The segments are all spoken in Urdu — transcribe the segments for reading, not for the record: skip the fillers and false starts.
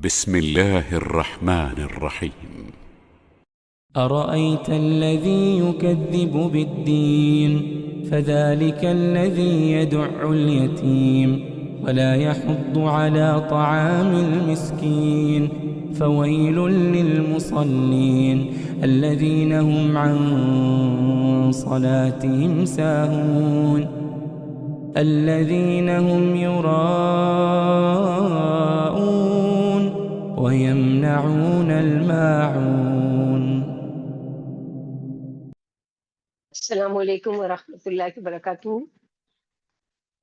بسم الله الرحمن الرحيم. أرأيت الذي يكذب بالدين فذلك الذي يدع اليتيم ولا يحض على طعام المسكين فويل للمصلين الذين هم عن صلاتهم ساهون الذين هم يراءون ويمنعون الماعون. السلام علیکم ورحمۃ اللہ وبرکاتہ۔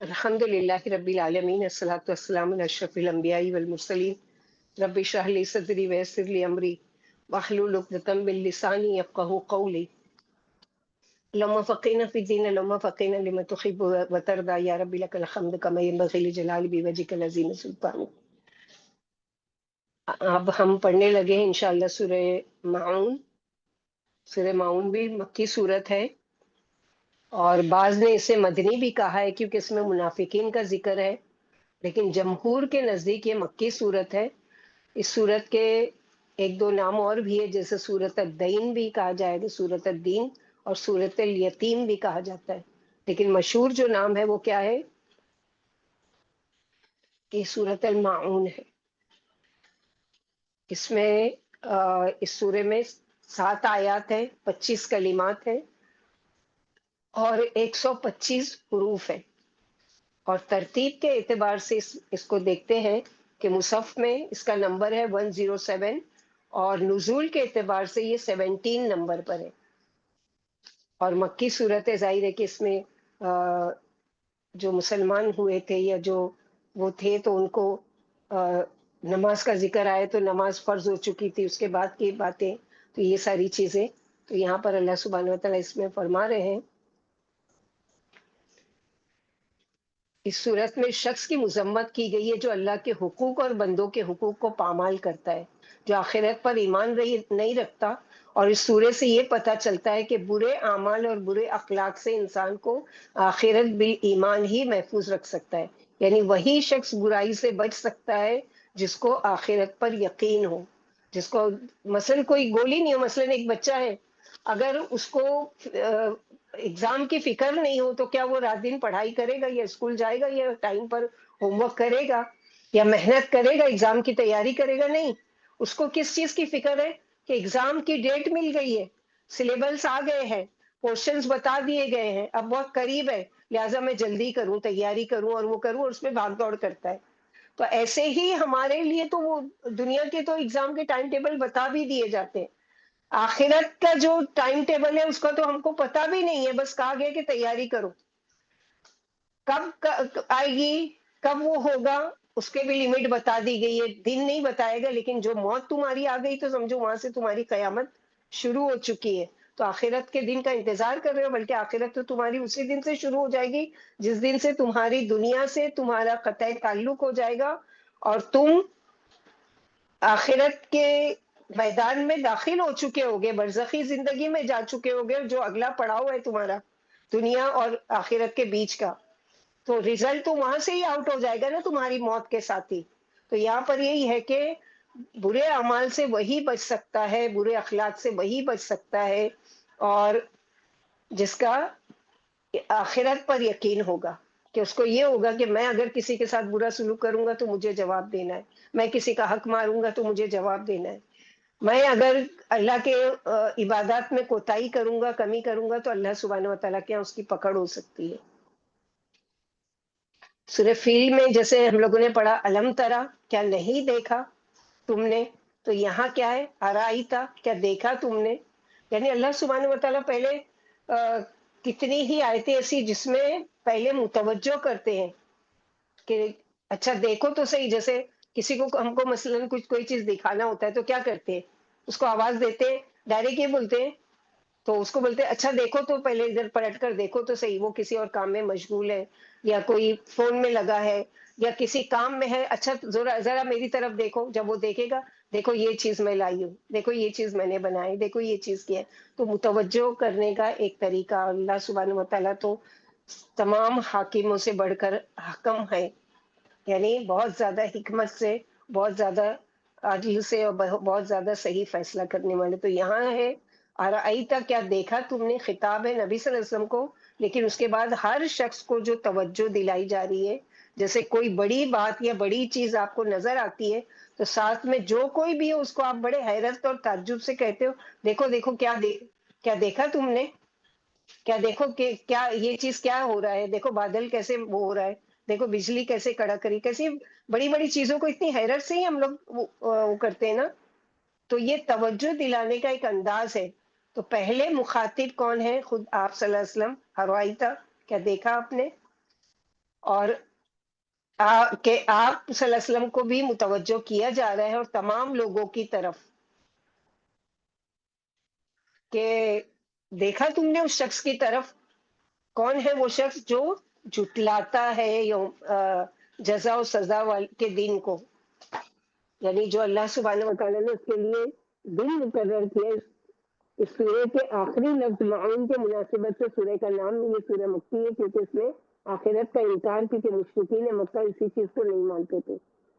الحمد للہ رب العالمین، الصلاۃ والسلام علی اشرف الانبیاء والمرسلین۔ رب اشرح لی صدری ویسر لی امری واحلل عقدۃ من لسانی یفقہوا قولی۔ اللهم فقہنا فی الدین، اللهم فقہنا لما تحب وترضى یا رب لک الحمد کما ینبغی لجلال وجهک العظیم سلطانک۔ اب ہم پڑھنے لگے ہیں انشاءاللہ سورہ معون۔ سورہ معون بھی مکی صورت ہے، اور بعض نے اسے مدنی بھی کہا ہے کیونکہ اس میں منافقین کا ذکر ہے، لیکن جمہور کے نزدیک یہ مکی صورت ہے۔ اس صورت کے ایک دو نام اور بھی ہے، جیسے سورۃ الدین بھی کہا جائے گا، سورۃ الدین، اور سورۃ الیتیم بھی کہا جاتا ہے، لیکن مشہور جو نام ہے وہ کیا ہے؟ یہ سورۃ المعون ہے۔ اس میں اس سورے میں 7 آیات ہیں، 25 کلمات ہیں اور 125 حروف ہیں، اور ترتیب کے اعتبار سے اس کو دیکھتے ہیں کہ مصحف میں اس کا نمبر ہے 107، اور نزول کے اعتبار سے یہ 17 نمبر پر ہے، اور مکی صورت ہے۔ ظاہر ہے کہ اس میں جو مسلمان ہوئے تھے یا جو وہ تھے تو ان کو نماز کا ذکر آئے تو نماز فرض ہو چکی تھی، اس کے بعد کی باتیں، تو یہ ساری چیزیں تو یہاں پر اللہ سبحانہ وتعالیٰ اس میں فرما رہے ہیں۔ اس صورت میں شخص کی مذمت کی گئی ہے جو اللہ کے حقوق اور بندوں کے حقوق کو پامال کرتا ہے، جو آخرت پر ایمان نہیں رکھتا، اور اس سورے سے یہ پتہ چلتا ہے کہ برے اعمال اور برے اخلاق سے انسان کو آخرت بالایمان ہی محفوظ رکھ سکتا ہے، یعنی وہی شخص برائی سے بچ سکتا ہے جس کو آخرت پر یقین ہو، جس کو مثلا کوئی گولی نہیں ہو۔ مثلا ایک بچہ ہے، اگر اس کو ایگزام کی فکر نہیں ہو تو کیا وہ رات دن پڑھائی کرے گا، یا اسکول جائے گا، یا ٹائم پر ہوم ورک کرے گا، یا محنت کرے گا، ایگزام کی تیاری کرے گا؟ نہیں۔ اس کو کس چیز کی فکر ہے کہ ایگزام کی ڈیٹ مل گئی ہے، سلیبس آ گئے ہیں، کوشچنز بتا دیے گئے ہیں، اب بہت قریب ہے، لہٰذا میں جلدی کروں، تیاری کروں اور وہ کروں، اور اس میں بھاگ دوڑ کرتا ہے۔ تو ایسے ہی ہمارے لیے تو وہ دنیا کے تو ایگزام کے ٹائم ٹیبل بتا بھی دیے جاتے ہیں، آخرت کا جو ٹائم ٹیبل ہے اس کا تو ہم کو پتا بھی نہیں ہے، بس کہا گیا کہ تیاری کرو، کب آئے گی، کب وہ ہوگا، اس کے بھی لمٹ بتا دی گئی ہے، دن نہیں بتائے گا، لیکن جو موت تمہاری آ گئی تو سمجھو وہاں سے تمہاری قیامت شروع ہو چکی ہے، تو آخرت کے دن کا انتظار کر رہے ہو، بلکہ آخرت تو تمہاری اسی دن سے شروع ہو جائے گی جس دن سے تمہاری دنیا سے تمہارا قطع تعلق ہو جائے گا، اور تم آخرت کے میدان میں داخل ہو چکے ہوگے، برزخی زندگی میں جا چکے ہوگے، جو اگلا پڑاؤ ہے تمہارا دنیا اور آخرت کے بیچ کا، تو ریزلٹ تو وہاں سے ہی آؤٹ ہو جائے گا نا تمہاری موت کے ساتھ ہی۔ تو یہاں پر یہی ہے کہ برے اعمال سے وہی بچ سکتا ہے، برے اخلاق سے وہی بچ سکتا ہے، اور جس کا آخرت پر یقین ہوگا، کہ اس کو یہ ہوگا کہ میں اگر کسی کے ساتھ برا سلوک کروں گا تو مجھے جواب دینا ہے، میں کسی کا حق ماروں گا تو مجھے جواب دینا ہے، میں اگر اللہ کے عبادات میں کوتاہی کروں گا، کمی کروں گا، تو اللہ سبحانہ وتعالیٰ کے یہاں اس کی پکڑ ہو سکتی ہے۔ سورہ فیل میں جیسے ہم لوگوں نے پڑھا الم ترا، کیا نہیں دیکھا تم نے، تو یہاں کیا ہے ارائیتا، کیا دیکھا تم نے، یعنی اللہ سبحانہ وتعالیٰ پہلے کتنی ہی آیتیں ایسی جس میں پہلے متوجہ کرتے ہیں کہ اچھا دیکھو تو صحیح، جیسے کسی کو ہم کو مثلاً کچھ کوئی چیز دکھانا ہوتا ہے تو کیا کرتے ہیں، اس کو آواز دیتے ہیں، ڈائریکٹ یہ بولتے ہیں، تو اس کو بولتے ہیں اچھا دیکھو تو پہلے ادھر پلٹ کر دیکھو تو صحیح، وہ کسی اور کام میں مشغول ہے، یا کوئی فون میں لگا ہے، یا کسی کام میں ہے، اچھا ذرا میری طرف دیکھو، جب وہ دیکھے گا دیکھو یہ چیز میں لائی ہوں، دیکھو یہ چیز میں نے بنائی، دیکھو یہ چیز کیا ہے، تو متوجہ کرنے کا ایک طریقہ۔ اللہ سبحانہ وتعالیٰ تو تمام حاکموں سے بڑھ کر حکم ہے، یعنی بہت زیادہ حکمت سے، بہت زیادہ عدل سے اور بہت زیادہ صحیح فیصلہ کرنے والے. تو یہاں ہے ارأیت، کیا دیکھا تم نے، خطاب ہے نبی صلی اللہ علیہ وسلم کو، لیکن اس کے بعد ہر شخص کو جو توجہ دلائی جا رہی ہے، جیسے کوئی بڑی بات یا بڑی چیز آپ کو نظر آتی ہے تو ساتھ میں جو کوئی بھی ہو اس کو آپ بڑے حیرت اور تعجب سے کہتے ہو، دیکھو دیکھو کیا دیکھا تم نے، کیا دیکھو کہ کیا یہ چیز کیا ہو رہا ہے، دیکھو بادل کیسے وہ ہو رہا ہے، دیکھو بجلی کیسے کڑک کری، کیسی بڑی بڑی چیزوں کو اتنی حیرت سے ہی ہم لوگ وہ کرتے ہیں نا. تو یہ توجہ دلانے کا ایک انداز ہے. تو پہلے مخاطب کون ہے؟ خود آپ صلی اللہ علیہ وسلم. ارائیتا، کیا دیکھا آپ نے؟ اور کہ آپ صلی اللہ علیہ وسلم کو بھی متوجہ کیا جا رہا ہے اور تمام لوگوں کی طرف کہ دیکھا تم نے اس شخص کی طرف. کون ہے وہ شخص جو جھٹلاتا ہے جزا و سزا کے دن کو، یعنی جو اللہ سبحانہ و تعالیٰ نے اس کے لیے دن مقرر کیا. اس سورے کے آخری لفظ معون کے مناسبت سے سورے کا نام بھی یہ سورہ مکی ہے، کیونکہ اس میں آخرت کا انکار، کیونکہ مشرکین مکہ اسی چیز کو نہیں مانتے تھے.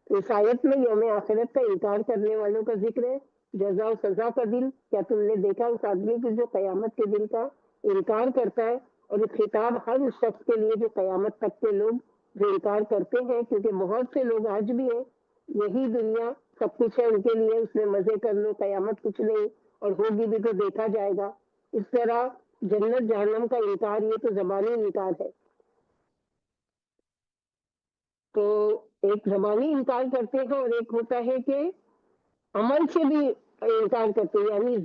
تو اس آیت میں یوم آخرت کا انکار کرنے والوں کا ذکر ہے، جزا و سزا کا دن. کیا تم نے دیکھا اس آدمی کو جو قیامت کے دن کا انکار کرتا ہے؟ اور یہ خطاب ہر اس شخص کے لیے جو قیامت تک کے لوگ جو انکار کرتے ہیں، کیونکہ بہت سے لوگ آج بھی ہیں یہی دنیا سب کچھ ہے ان کے لیے، اس میں مزے کر لو، قیامت کچھ نہیں، اور ہوگی بھی تو دیکھا جائے گا. اس طرح جنت جہنم کا انکار یہ تو زبانی انکار ہے. تو ایک زبانی انکار کرتے ہیں اور ایک ہوتا ہے کہ عمل سے بھی انکار کرتے ہیں، یعنی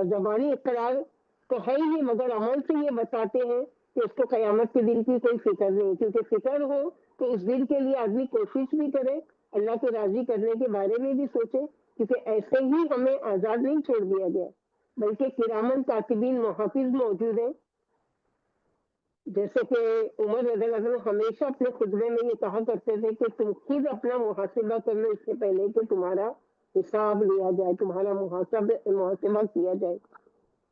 زبانی اقرار تو ہے ہی مگر عمل سے یہ بتاتے ہیں کہ اس کو قیامت کے دن کی کوئی فکر نہیں. کیونکہ فکر ہو تو اس دن کے لیے آدمی کوشش بھی کرے، اللہ کو راضی کرنے کے بارے میں بھی سوچے، کیونکہ ایسے ہی ہمیں آزاد نہیں چھوڑ دیا گیا، بلکہ کرامن کاتبین محافظ موجود ہیں. جیسے کہ عمر رضی اللہ عنہ ہمیشہ اپنے خطبے میں یہ کہا کرتے تھے کہ تم خود اپنا محاسبہ کر لو اس سے پہلے کہ تمہارا حساب لیا جائے، تمہارا محاسبہ کیا جائے.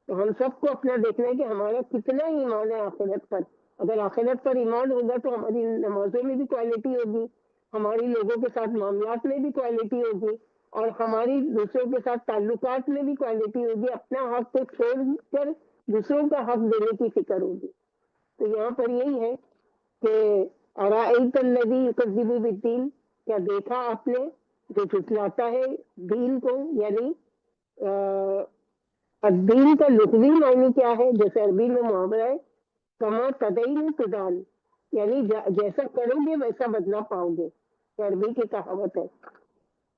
تو ہم سب کو اپنا دیکھنا ہے کہ ہمارا کتنا ایمان ہے آخرت پر. اگر آخرت پر ایمان ہوگا تو ہماری نمازوں میں بھی کوالٹی ہوگی، ہماری لوگوں کے ساتھ معاملات میں بھی کوالٹی ہوگی، اور ہماری دوسروں کے ساتھ تعلقات میں بھی کوالٹی ہوگی. اپنا حق کو چھوڑ کر دوسروں کا حق دینے کی فکر ہوگی. تو یہاں پر یہی ہے کہ ارائیت الذی یکذب بالدین، کیا دیکھا آپ نے جو جھٹلاتا ہے دین کو، یعنی الدین کا لغوی معنی کیا ہے؟ جیسے عربی میں محاورہ ہے کما تدین تدان، یعنی جیسا کرو گے ویسا بدلہ پاؤ گے، عربی کی کہاوت ہے.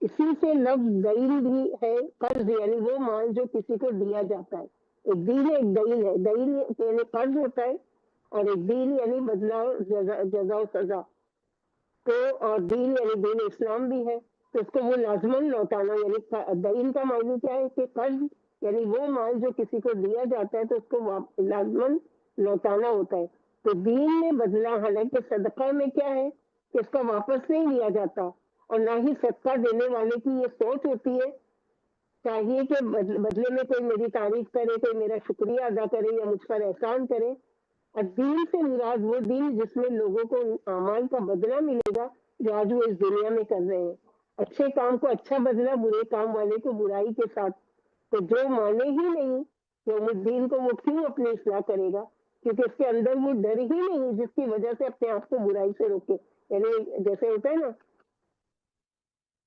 اسی سے لفظ دین بھی ہے، قرض، یعنی وہ مال جو کسی کو دیا جاتا ہے. ایک دین ہے، ایک دین ہے. دین یعنی قرض ہوتا ہے، اور ایک دین یعنی بدلہ، جزا و سزا. تو اور دین یعنی دین اسلام بھی ہے، تو اس کو وہ لازمن لوٹانا، یعنی دین کا معنی کیا ہے کہ قرض یعنی وہ مال جو کسی کو دیا جاتا ہے تو اس کو لازمن لوٹانا ہوتا ہے. تو دین میں بدلہ، حالانکہ صدقہ میں کیا ہے کہ اس کا واپس نہیں لیا جاتا، اور نہ ہی صدقہ دینے والے کی یہ سوچ ہوتی ہے. چاہیے کہ بدلے میں کوئی میری تعریف کرے، کوئی میرا شکریہ ادا کرے یا مجھ پر احسان کرے. اور دین سے مراد وہ دین جس میں لوگوں کو اعمال کا بدلہ ملے گا جو آج وہ اس دنیا میں کر رہے ہیں. اچھے کام کو اچھا بدلہ، برے کام والے کو برائی کے ساتھ. تو جو مانے ہی نہیں یوم الدین کو، وہ کیوں اپنی اصلاح کرے گا؟ کیونکہ اس کے اندر وہ ڈر ہی نہیں جس کی وجہ سے اپنے آپ کو برائی سے روکے. یعنی جیسے ہوتا ہے نا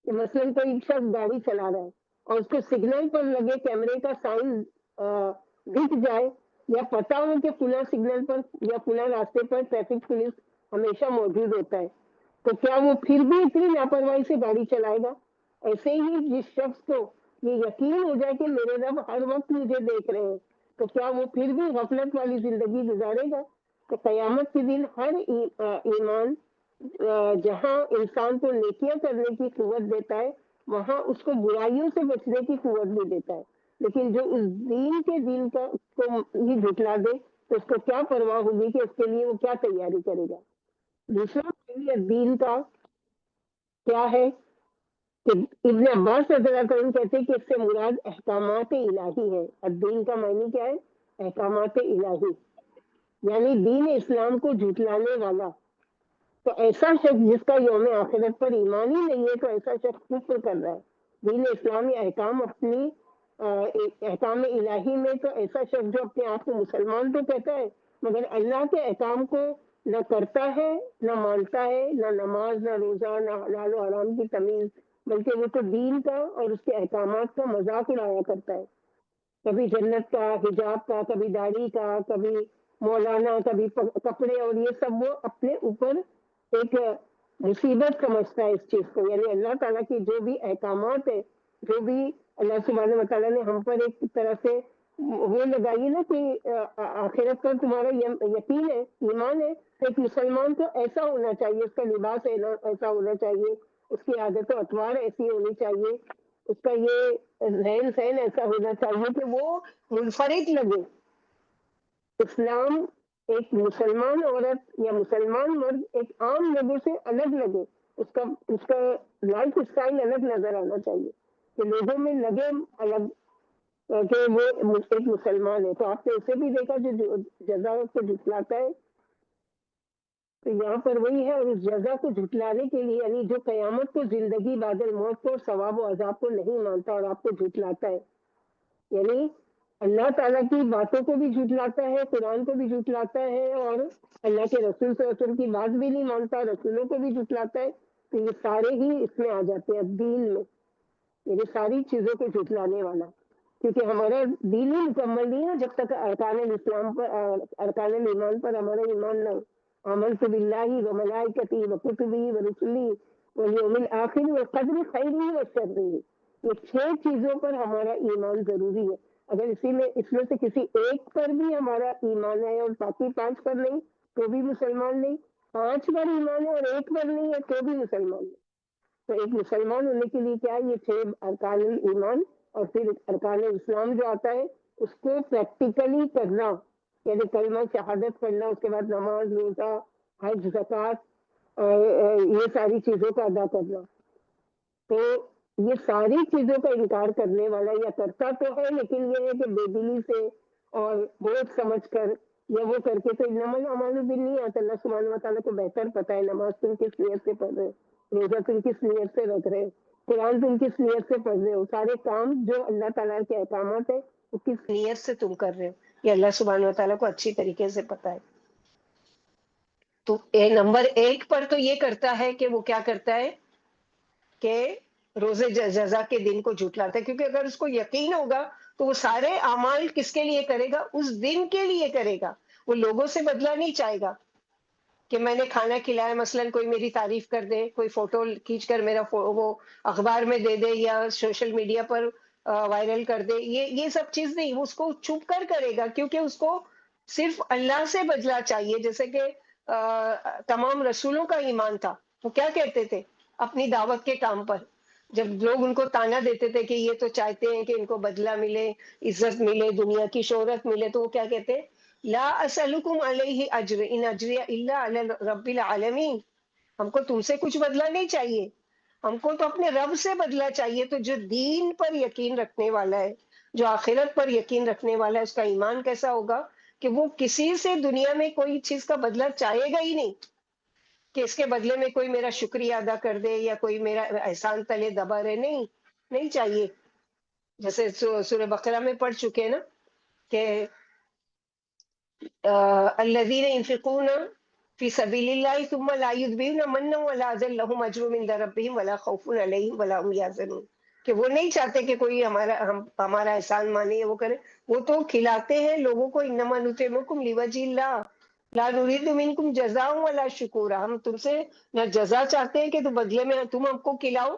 کہ مثلاً کوئی شخص گاڑی چلا رہا ہے اور اس کو سگنل پر لگے کیمرے کا سائن دکھ جائے، یا پتا ہو کہ فلاں سگنل پر یا فلاں راستے پر ٹریفک پولیس ہمیشہ موجود ہوتا ہے، تو کیا وہ پھر بھی اتنی لاپرواہی سے گاڑی چلائے گا؟ ایسے ہی جس شخص کو یہ یقین ہو جائے کہ میرے رب ہر وقت مجھے دیکھ رہے ہیں، تو کیا وہ پھر بھی غفلت والی زندگی گزارے گا؟ تو قیامت کے دن ہر ایمان جہاں انسان کو نیکیاں کرنے کی قوت دیتا ہے، وہاں اس کو برائیوں سے بچنے کی قوت بھی دیتا ہے. لیکن جو اس دین کے دین کو ہی جھٹلا دے تو اس کو کیا پرواہ ہوگی کہ اس کے لیے وہ کیا تیاری کرے گا. دوسرا دین کا کیا ہے کہ ابن عباس رضی اللہ عنہ کہتے ہیں کہ اس سے مراد احکامات الہی ہے. الدین کا معنی کیا ہے؟ احکامات الہی، یعنی دین اسلام کو جھٹلانے والا. تو ایسا شخص جس کا یوم آخرت پر ایمان ہی نہیں ہے تو ایسا شخص کفر کر رہا ہے دین اسلامی احکام اپنی احکام الہی میں. تو ایسا شخص جو اپنے آپ کو مسلمان تو کہتا ہے مگر اللہ کے احکام کو نہ کرتا ہے نہ مانتا ہے، نہ نماز نہ روزہ نہ حلال و حرام کی تمیز، بلکہ وہ تو دین کا اور اس کے احکامات کا مذاق اڑایا کرتا ہے. کبھی جنت کا، حجاب کا، کبھی داڑھی کا، کبھی مولانا، کبھی کپڑے، اور یہ سب وہ اپنے اوپر ایک مصیبت سمجھتا ہے اس چیز کو. یعنی اللہ تعالیٰ کی جو بھی احکامات ہے، جو بھی اللہ سبحانہ و تعالیٰ نے ہم پر ایک طرح سے وہ لگائی نا کہ آخرت پر تمہارا یقین ہے، ایمان ہے. تو ایک مسلمان کو ایسا ہونا چاہیے، اس کا لباس ایسا ہونا چاہیے، اس کی عادت و اطوار ایسی ہونی چاہیے، اس کا یہ رہن سہن ایسا ہونا چاہیے کہ وہ منفرد لگے. اسلام ایک مسلمان عورت یا مسلمان مرد ایک عام لوگوں سے الگ لگے، اس کا لائف اسٹائل الگ نظر آنا چاہیے کہ لوگوں میں لگے الگ کہ وہ ایک مسلمان ہے. تو آپ نے اسے بھی دیکھا جو جزا کو جھٹلاتا ہے. تو یہاں پر وہی ہے، اور اس جزا کو جھٹلانے کے لیے یعنی جو قیامت کو، زندگی بعد الموت کو، ثواب و عذاب کو نہیں مانتا اور آپ کو جھٹلاتا ہے، یعنی اللہ تعالیٰ کی باتوں کو بھی جھٹلاتا ہے، قرآن کو بھی جھٹلاتا ہے، اور اللہ کے رسول صلی اللہ علیہ وسلم کی بات بھی نہیں مانتا، رسولوں کو بھی جھٹلاتا ہے. تو یہ سارے ہی اس میں آ جاتے ہیں دین میں، یعنی ساری چیزوں کو جھٹلانے والا. کیونکہ ہمارا دین ہی مکمل نہیں ہے جب تک ارکان الاسلام پر، ارکان الایمان پر ہمارا ایمان نہ ہو. آمنت باللہ و ملائکتی و کتبی و رسلی والیوم الآخر والقدر خیرہ و شرہ، یہ 6 چیزوں پر ہمارا ایمان ضروری ہے. اگر اس میں سے کسی ایک پر بھی ہمارا ایمان ہے اور باقی 5 پر نہیں تو بھی مسلمان نہیں، 5 پر ایمان ہے اور ایک پر نہیں ہے تو بھی مسلمان نہیں. تو ایک مسلمان ہونے کے لیے کیا ہے، یہ 6 ارکان ایمان اور پھر ارکان اسلام جو آتا ہے اس کو پریکٹیکلی کرنا، یعنی کلمہ شہادت پڑھنا، اس کے بعد نماز، روزہ، حج، زکوٰۃ، یہ ساری چیزوں کا ادا کرنا. تو یہ ساری چیزوں کا انکار کرنے والا یا کرتا تو ہے، لیکن یہ ہے کہ بے دلی سے اور بہت سمجھ کر یا وہ کر کے. تو انما الاعمال بالنیات، اللہ سبحانہ و تعالیٰ کو بہتر پتہ ہے نماز تم کس نیت سے پڑھ رہے ہو، روزہ تم کس نیت سے رکھ رہے ہو، قرآن تم کس نیت سے پڑھ رہے ہو، سارے کام جو اللہ تعالیٰ کے احکامات ہیں وہ کس نیت سے تم کر رہے ہو، یہ اللہ سبحانہ و تعالیٰ کو اچھی طریقے سے پتہ ہے. تو نمبر 1 پر تو یہ کرتا ہے کہ وہ کیا کرتا ہے کہ روزے جزا کے دن کو جھٹلاتا ہے. کیونکہ اگر اس کو یقین ہوگا تو وہ سارے اعمال کس کے لیے کرے گا، اس دن کے لیے کرے گا. وہ لوگوں سے بدلہ نہیں چاہے گا کہ میں نے کھانا کھلایا، مثلا کوئی میری تعریف کر دے، کوئی فوٹو کھینچ کر میرا وہ اخبار میں دے دے یا سوشل میڈیا پر وائرل کر دے، یہ سب چیز نہیں. وہ اس کو چھپ کر کرے گا کیونکہ اس کو صرف اللہ سے بدلہ چاہیے. جیسے کہ تمام رسولوں کا ایمان تھا، وہ کیا کہتے تھے اپنی دعوت کے کام پر، جب لوگ ان کو تانا دیتے تھے کہ یہ تو چاہتے ہیں کہ ان کو بدلہ ملے، عزت ملے، دنیا کی شہرت ملے، تو وہ کیا کہتے، لا اسألکم علیہ اجر ان اجری الا علی رب العالمین، ہم کو تم سے کچھ بدلہ نہیں چاہیے، ہم کو تو اپنے رب سے بدلہ چاہیے. تو جو دین پر یقین رکھنے والا ہے، جو آخرت پر یقین رکھنے والا ہے، اس کا ایمان کیسا ہوگا کہ وہ کسی سے دنیا میں کوئی چیز کا بدلہ چاہے گا ہی نہیں کہ اس کے بدلے میں کوئی میرا شکریہ ادا کر دے یا کوئی میرا احسان تلے دبا رہے، نہیں چاہیے. جیسے سورہ بقرہ میں پڑھ چکے ہیں نا کہ الذین ينفقون فی سبیل اللہ ثم لا یتبعون منا ولا اذى لهم اجر عند ربهم ولا خوف علیہم ولا هم يحزنون، کہ وہ نہیں چاہتے کہ کوئی ہمارا احسان مانے، وہ کرے، وہ تو کھلاتے ہیں لوگوں کو. انما نطعمکم لوجہ اللہ لا نريد منکم جزاء ولا شکورا، ہم تم سے نہ جزا چاہتے ہیں کہ تو بدلے میں تم ہم کو کھلاؤ،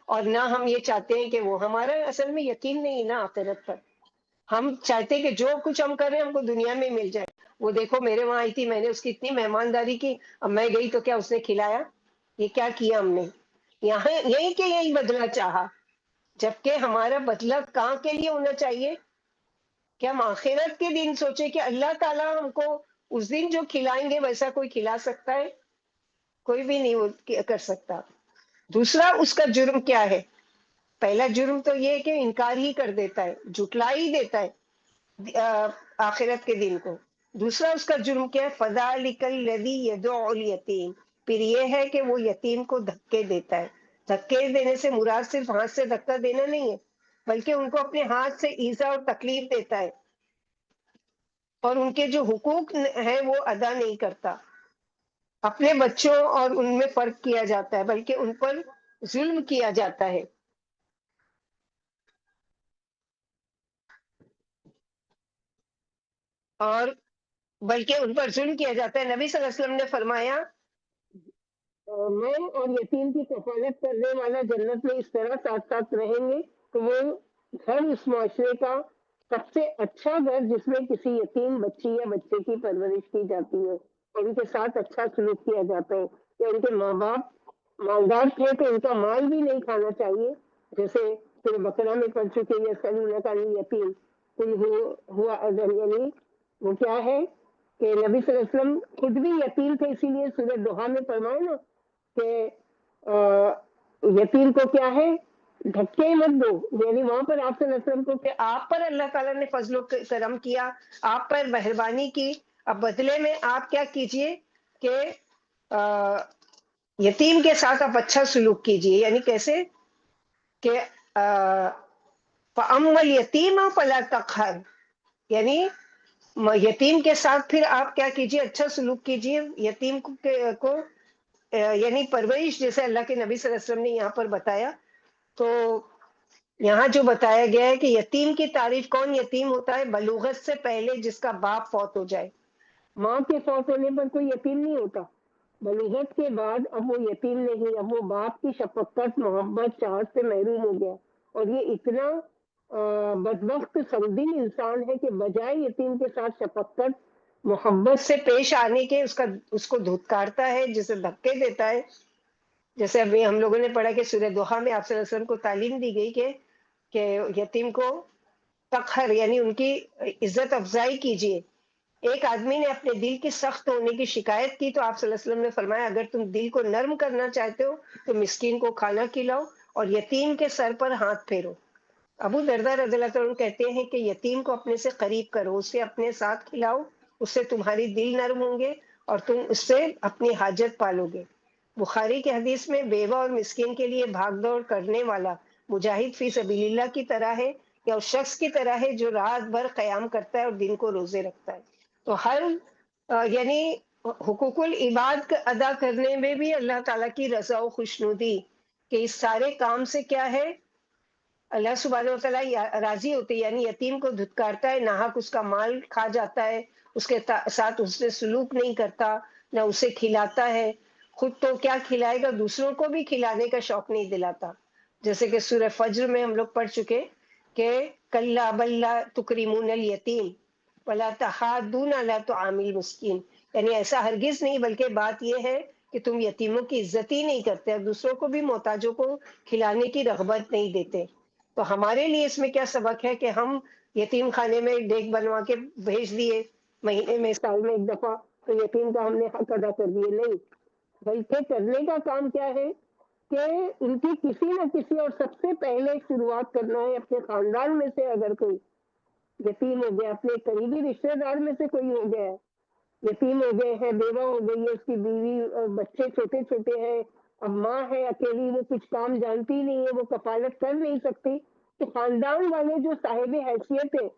اور نہ ہم یہ چاہتے ہیں کہ وہ ہمارا اصل میں یقین نہیں نا آخرت پر. ہم چاہتے ہیں کہ جو کچھ ہم کر رہے ہیں ہم کو دنیا میں مل جائے. وہ دیکھو میرے وہاں آئی تھی، میں نے اس کی اتنی مہمانداری کی، اب میں گئی تو کیا اس نے کھلایا، یہ کیا کیا ہم نے یہاں، یہی کہ یہی بدلہ چاہا. جبکہ ہمارا بدلہ کہاں کے لیے ہونا چاہیے کہ ہم آخرت کے دن سوچے کہ اللہ تعالیٰ ہم کو اس دن جو کھلائیں گے ویسا کوئی کھلا سکتا ہے، کوئی بھی نہیں وہ کر سکتا. دوسرا اس کا جرم کیا ہے، پہلا جرم تو یہ ہے کہ انکار ہی کر دیتا ہے، جھٹلا ہی دیتا ہے آخرت کے دن کو. دوسرا اس کا جرم کیا ہے، فَذَلِكَ الَّذِي يَدُعُّ الْيَتِيمَ، پھر یہ ہے کہ وہ یتیم کو دھکے دیتا ہے. دھکے دینے سے مراد صرف ہاتھ سے دھکا دینا نہیں ہے، بلکہ ان کو اپنے ہاتھ سے ایذا اور تکلیف دیتا ہے، اور ان کے جو حقوق ہیں وہ ادا نہیں کرتا. اپنے بچوں اور ان میں فرق کیا جاتا ہے، بلکہ ان پر ظلم کیا جاتا ہے. اور بلکہ ان پر ظلم کیا جاتا ہے. نبی صلی اللہ علیہ وسلم نے فرمایا، میں اور یتیم کی کفالت کرنے والا جنت میں اس طرح ساتھ ساتھ رہیں گے کہ وہ گھر اس معاشرے کا سب سے اچھا گھر جس میں کسی یتیم بچی یا بچے کی پرورش کی جاتی ہے اور ان کے ساتھ اچھا سلوک کیا جاتا ہے، یا ان کے ماں باپ مالدار تھے تو ان کا مال بھی نہیں کھانا چاہیے، جیسے پھر بقرہ میں پڑھ چکے یہ سلولہ کا یتیم کل ہوا اذن، یعنی وہ کیا ہے کہ نبی صلی اللہ علیہ وسلم خود بھی یتیم تھے، اسی لیے سورہ دوحہ میں فرمایا نا کہ یتیم کو کیا ہے دھکے مت دو. یعنی وہاں پر آپ صلی اللہ علیہ وسلم کو کہ آپ پر اللہ تعالیٰ نے فضل و کرم کیا، آپ پر مہربانی کی، اب بدلے میں آپ کیا کیجئے کہ یتیم کے ساتھ آپ اچھا سلوک کیجئے. یعنی کیسے کہ فَأَمَّا الْيَتِيمَ فَلَا تَقْهَرْ، یعنی یتیم کے ساتھ پھر آپ کیا کیجئے، اچھا سلوک کیجئے. یتیم کو یعنی پرورش جیسے اللہ کے نبی صلی اللہ علیہ وسلم نے یہاں پر بتایا. تو یہاں جو بتایا گیا ہے کہ یتیم کی تعریف، کون یتیم ہوتا ہے؟ بلوغت سے پہلے جس کا باپ فوت ہو جائے. ماں کے فوت ہونے پر کوئی یتیم نہیں ہوتا، بلوغت کے بعد اب وہ یتیم نہیں، اب وہ باپ کی شفقت، محبت، چاہت سے محروم ہو گیا. اور یہ اتنا بدبخت سنگین انسان ہے کہ بجائے یتیم کے ساتھ شفقت محبت سے پیش آنے کے اس کو دھتکارتا ہے، جسے دھکے دیتا ہے. جیسے ابھی ہم لوگوں نے پڑھا کہ سورہ دوحہ میں آپ صلی اللہ علیہ وسلم کو تعلیم دی گئی کہ یتیم کو تقہر یعنی ان کی عزت افزائی کیجیے. ایک آدمی نے اپنے دل کی سخت ہونے کی شکایت کی تو آپ صلی اللہ علیہ وسلم نے فرمایا، اگر تم دل کو نرم کرنا چاہتے ہو تو مسکین کو کھانا کھلاؤ اور یتیم کے سر پر ہاتھ پھیرو. ابو درداء رضی اللہ عنہ کہتے ہیں کہ یتیم کو اپنے سے قریب کرو، اسے اپنے ساتھ کھلاؤ، اس سے تمہاری دل نرم ہوں گے اور تم اس سے اپنی حاجت پالو گے. بخاری کے حدیث میں بیوہ اور مسکین کے لیے بھاگ دوڑ کرنے والا مجاہد فی سبیل اللہ کی طرح ہے، یا اس شخص کی طرح ہے جو رات بھر قیام کرتا ہے اور دن کو روزے رکھتا ہے. تو ہر یعنی حقوق العباد ادا کرنے میں بھی اللہ تعالیٰ کی رضا و خوشنودی، کہ اس سارے کام سے کیا ہے اللہ سبحانہ و تعالیٰ راضی ہوتے. یعنی یتیم کو دھتکارتا ہے، ناحق اس کا مال کھا جاتا ہے، اس کے ساتھ اس سے سلوک نہیں کرتا، نہ اسے کھلاتا ہے، خود تو کیا کھلائے گا دوسروں کو بھی کھلانے کا شوق نہیں دلاتا. جیسے کہ سورہ فجر میں ہم لوگ پڑھ چکے کہ کلا بل لا تکرمون الیتیم ولا تحاضون علی طعام المسکین، یعنی ایسا ہرگز نہیں، بلکہ بات یہ ہے کہ تم یتیموں کی عزت ہی نہیں کرتے اور دوسروں کو بھی محتاجوں کو کھلانے کی رغبت نہیں دیتے. تو ہمارے لیے اس میں کیا سبق ہے کہ ہم یتیم خانے میں ڈیگ بنوا کے بھیج دیے مہینے میں سال میں ایک دفعہ تو یتیم کا ہم نے حق ادا کر دیے؟ نہیں، بلکہ کرنے کا کام کیا ہے کہ ان کی کسی نہ کسی، اور سب سے پہلے شروعات کرنا ہے اپنے خاندان میں سے. اگر کوئی یتیم ہو گیا، اپنے قریبی رشتے دار میں سے کوئی ہو گیا ہے، یتیم ہو گئے ہیں، بیوہ ہو گئی ہے، اس کی بیوی اور بچے چھوٹے چھوٹے ہیں، اب ماں ہے اکیلی، وہ کچھ کام جانتی نہیں ہے، وہ کفالت کر نہیں سکتی، تو خاندان والے جو صاحب حیثیت ہے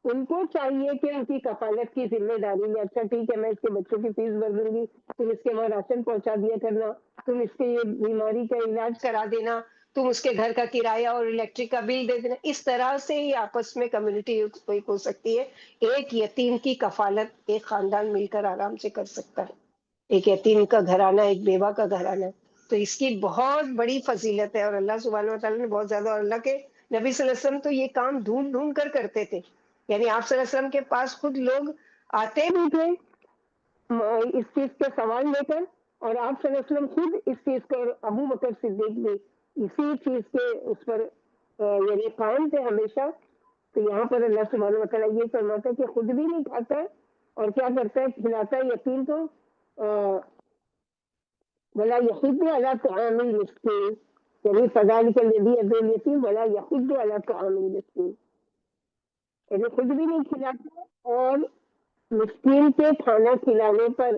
ان کو چاہیے کہ ان کی کفالت کی ذمہ داری لے. اچھا ٹھیک ہے، میں اس کے بچوں کی فیس بھر دوں گی، تم اس کے وہاں راشن پہنچا دیا کرنا، تم اس کے یہ بیماری کا علاج کرا دینا، تم اس کے گھر کا کرایہ اور الیکٹرک کا بل دے دینا. اس طرح سے ہی آپس میں کمیونٹی ہو سکتی ہے. ایک یتیم کی کفالت ایک خاندان مل کر آرام سے کر سکتا ہے، ایک یتیم کا گھرانہ، ایک بیوہ کا گھرانہ. تو اس کی بہت بڑی فضیلت ہے، اور اللہ سبحانہ و تعالیٰ نے بہت زیادہ، اور اللہ کے نبی صلی اللہ علیہ وسلم تو یہ کام ڈھونڈ ڈھونڈ کر کرتے تھے. یعنی آپ صلی اللہ علیہ وسلم کے پاس خود لوگ آتے بھی تھے اس چیز کا سوال لے کر، اور آپ صلی اللہ علیہ وسلم خود اس چیز کو، ابو بکر صدیق بھی اسی چیز کے اس پر یعنی قائم تھے ہمیشہ. تو یہاں پر اللہ سبحانہ و تعالیٰ یہ فرماتا ہے کہ خود بھی نہیں کھاتا ہے اور کیا کرتا ہے، کھلاتا ہے یتیم کو. ولا یحض علی طعام المسکین، یعنی فذلک الذی یدعو الیتیم ولا یحض علی طعام المسکین، یعنی خود بھی نہیں کھلاتا اور مسکین کے کھانا کھلانے پر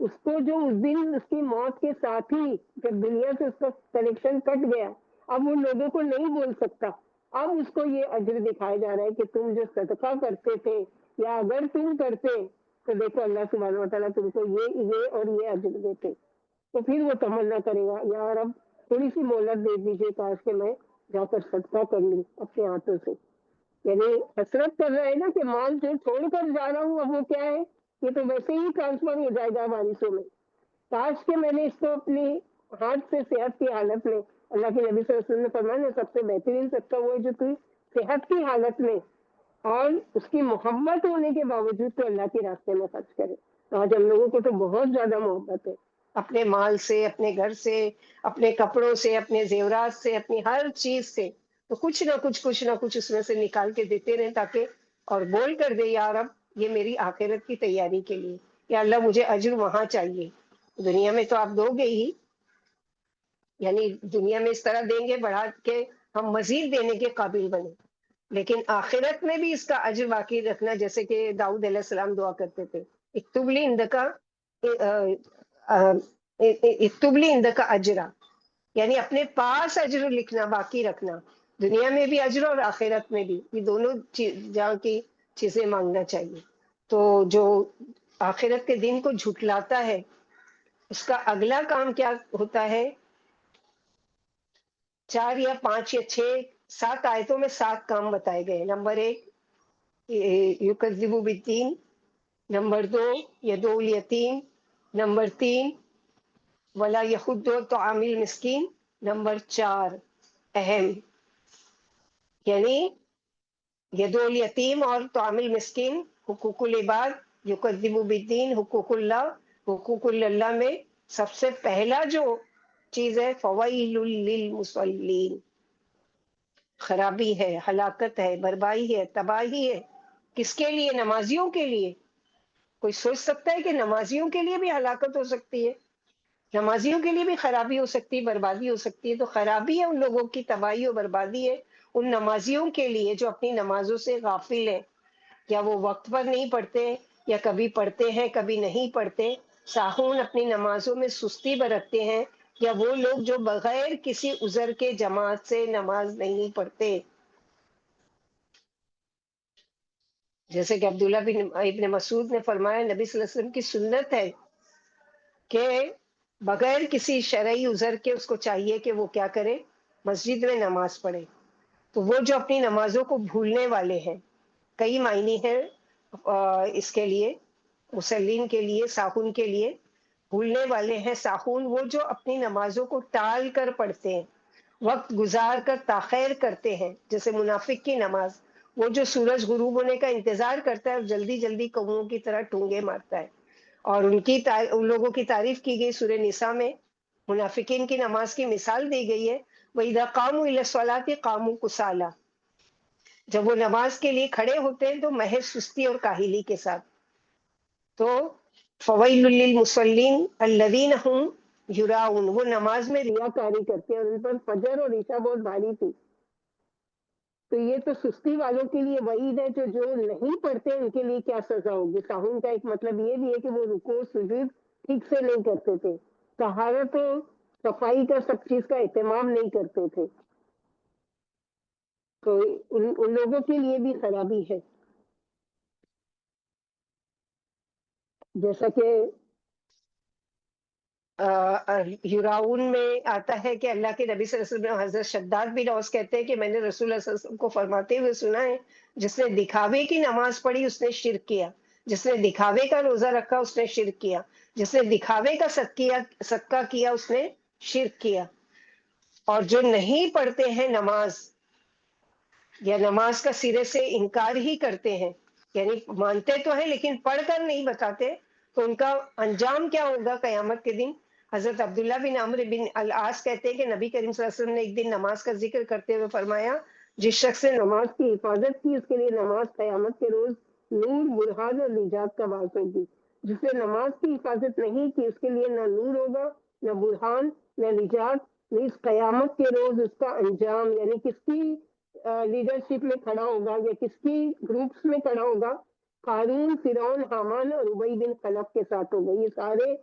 اس کو جو اس دن اس کی موت کے ساتھ ہی جب دنیا سے اس کا کنیکشن کٹ گیا، اب ان لوگوں کو نہیں بول سکتا، اب اس کو یہ اجر دکھایا جا رہا ہے کہ تم جو صدقہ کرتے تھے یا اگر تم کرتے تو دیکھو اللہ سبحانہ و تعالیٰ تم کو یہ اور یہ اجر دیتے. تو پھر وہ تمنا کرے گا یا رب تھوڑی سی مہلت دے دیجیے، کاش کہ میں جا کر صدقہ کر لوں اپنے ہاتھوں سے. یعنی حسرت کر رہا ہے نا کہ مال جو چھوڑ کر جا رہا ہوں اب وہ کیا ہے، یہ تو ویسے ہی ٹرانسفر ہو جائے گا بارشوں میں. کاش کہ میں نے اس کو اپنی ہاتھ سے صحت کی حالت میں، اللہ کے نبی صلی اللہ علیہ وسلم نے فرمایا نا سب سے بہترین صدقہ وہ ہے جو تو صحت کی حالت میں اور اس کی محبت ہونے کے باوجود تو اللہ کے راستے میں خرچ کرے. آج ہم لوگوں کو تو بہت زیادہ محبت ہے اپنے مال سے، اپنے گھر سے، اپنے کپڑوں سے، اپنے زیورات سے، اپنی ہر چیز سے. تو کچھ نہ کچھ اس میں سے نکال کے دیتے رہیں تاکہ اور بول کر دے یا رب یہ میری آخرت کی تیاری کے لیے، یا اللہ مجھے اجر وہاں چاہیے. دنیا میں تو آپ دو گے ہی، یعنی دنیا میں اس طرح دیں گے بڑھا کے ہم مزید دینے کے قابل بنے، لیکن آخرت میں بھی اس کا اجر باقی رکھنا، جیسے کہ داؤد علیہ السلام دعا کرتے تھے اکتب لی عندک اکتب لی عندک اجرا، یعنی اپنے پاس اجر لکھنا، باقی رکھنا، دنیا میں بھی اجر اور آخرت میں بھی، یہ دونوں جہاں کی چیزیں مانگنا چاہیے. تو جو آخرت کے دن کو جھٹلاتا ہے اس کا اگلا کام کیا ہوتا ہے؟ 4 یا 5 یا 6 7 آیتوں میں 7 کام بتائے گئے. نمبر 1 یکذب بالدین، نمبر 2 یدعو الیتیم، نمبر 3 ولا یحض طعام المسکین، نمبر 4 اہم، یعنی یدعو الیتیم اور طعام المسکین حقوق العباد، یکذب بالدین حقوق اللہ. حقوق اللہ میں سب سے پہلا جو چیز ہے فویل للمصلین، خرابی ہے، ہلاکت ہے، بربادی ہے، تباہی ہے. کس کے لیے؟ نمازیوں کے لیے. کوئی سوچ سکتا ہے کہ نمازیوں کے لیے بھی ہلاکت ہو سکتی ہے، نمازیوں کے لیے بھی خرابی ہو سکتی ہے، بربادی ہو سکتی ہے؟ تو خرابی ہے ان لوگوں کی، تباہی اور بربادی ہے ان نمازیوں کے لیے جو اپنی نمازوں سے غافل ہیں، یا وہ وقت پر نہیں پڑھتے، یا کبھی پڑھتے ہیں کبھی نہیں پڑھتے، ساہون اپنی نمازوں میں سستی برتتے ہیں، یا وہ لوگ جو بغیر کسی عذر کے جماعت سے نماز نہیں پڑھتے. جیسے کہ عبداللہ بن ابن مسعود نے فرمایا نبی صلی اللہ علیہ وسلم کی سنت ہے کہ بغیر کسی شرعی عذر کے اس کو چاہیے کہ وہ کیا کرے؟ مسجد میں نماز پڑھے. تو وہ جو اپنی نمازوں کو بھولنے والے ہیں، کئی معنی ہیں اس کے لیے، مسلین کے لیے، ساہون کے لیے. بھولنے والے ہیں ساہون وہ جو اپنی نمازوں کو ٹال کر پڑھتے ہیں، وقت گزار کر تاخیر کرتے ہیں. جیسے منافق کی نماز، وہ جو سورج غروب ہونے کا انتظار کرتا ہے اور جلدی جلدی کوؤں کی طرح ٹونگے مارتا ہے. اور ان لوگوں کی تعریف کی گئی سورہ نساء میں، منافقین کی نماز کی مثال دی گئی ہے. وَإِذَا قَامُوا إِلَى الصَّلَاةِ قَامُوا كُسَالَىٰ، جب وہ نماز کے لیے کھڑے ہوتے ہیں تو محض سستی اور کاہلی کے ساتھ. تو فویل للمصلین الذین هم یراؤن، وہ نماز میں ریاکاری کرتے ہیں، اور ان پر فجر اور عشاء بہت بھاری تھی. تو یہ تو سستی والوں کے لیے وعید ہے. جو نہیں پڑھتے ان کے لیے کیا سزا ہوگی؟ ساہون کا ایک مطلب یہ بھی ہے کہ وہ رکوع سجود ٹھیک سے نہیں کرتے تھے، طہارت و صفائی کا سب چیز کا اہتمام نہیں کرتے تھے. تو ان لوگوں کے لیے بھی خرابی ہے. جیسا کہ یراؤن میں آتا ہے کہ اللہ کے نبی صلی اللہ علیہ وسلم، حضرت شداد بن اوس کہتے ہیں کہ میں نے رسول اللہ صلی اللہ علیہ وسلم کو فرماتے ہوئے سنا ہے جس نے دکھاوے کی نماز پڑھی اس نے شرک کیا، جس نے دکھاوے کا روزہ رکھا اس نے شرک کیا، جس نے دکھاوے کا صدقہ کیا اس نے شرک کیا. اور جو نہیں پڑھتے ہیں نماز، یا نماز کا سرے سے انکار ہی کرتے ہیں، یعنی مانتے تو ہیں لیکن پڑھ کر نہیں بتاتے، تو ان کا انجام کیا ہوگا قیامت کے دن؟ حضرت عبداللہ بن عمرو بن العاص کہتے ہیں کہ نبی کریم صلی اللہ علیہ وسلم نے ایک دن نماز کا ذکر کرتے ہوئے فرمایا جس شخص نے نماز کی حفاظت کی اس کے لیے نماز قیامت کے روز نور، برہان اور نجات کا باعث ہوگی. جس نے نماز کی حفاظت نہیں کی اس کے لیے نہ نور ہوگا، نہ برہان، نہ نجات. اس قیامت کے روز اس کا انجام، یعنی کس کی لیڈرشپ میں کھڑا ہوگا یا کس کی گروپس میں کھڑا ہوگا، قارون، فرعون، حامان اور ابی بن خلف کے ساتھ ہو گئی. یہ سارے